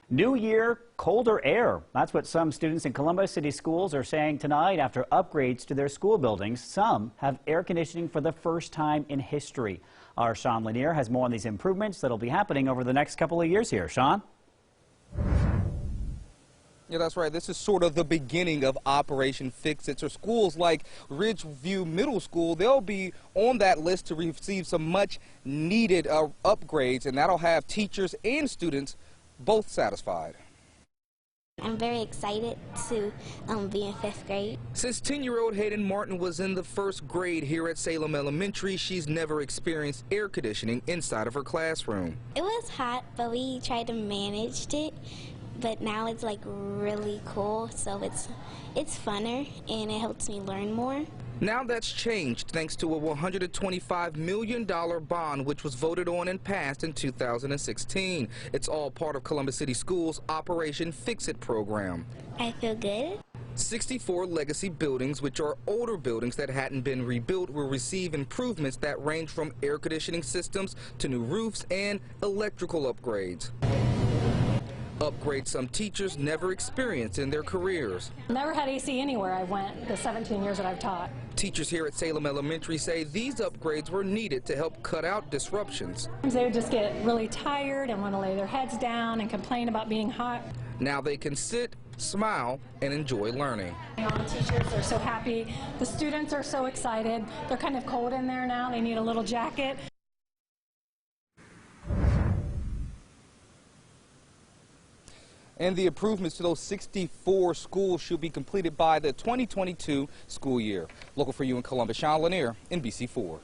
New year, colder air. That's what some students in Columbus City Schools are saying tonight after upgrades to their school buildings. Some have air conditioning for the first time in history. Our Sean Lanier has more on these improvements that'll be happening over the next couple of years here. Sean? Yeah, that's right. This is sort of the beginning of Operation Fix-It. So schools like Ridgeview Middle School, they'll be on that list to receive some much needed upgrades, and that'll have teachers and students both satisfied. I'm very excited to be in 5th grade. Since 10-year-old Hayden Martin was in the 1st grade here at Salem Elementary, she's never experienced air conditioning inside of her classroom. It was hot, but we tried to manage it. But now it's like really cool, so it's funner and it helps me learn more. Now that's changed thanks to a $125 million bond which was voted on and passed in 2016. It's all part of Columbus City Schools' Operation Fix-It program. I feel good. 64 legacy buildings, which are older buildings that hadn't been rebuilt, will receive improvements that range from air conditioning systems to new roofs and electrical upgrades. Upgrades some teachers never experienced in their careers. Never had AC anywhere I went the 17 years that I've taught. Teachers here at Salem Elementary say these upgrades were needed to help cut out disruptions. They would just get really tired and want to lay their heads down and complain about being hot. Now they can sit, smile, and enjoy learning. The teachers are so happy. The students are so excited. They're kind of cold in there now. They need a little jacket. And the improvements to those 64 schools should be completed by the 2022 school year. Local for you in Columbus, Sean Lanier, NBC4.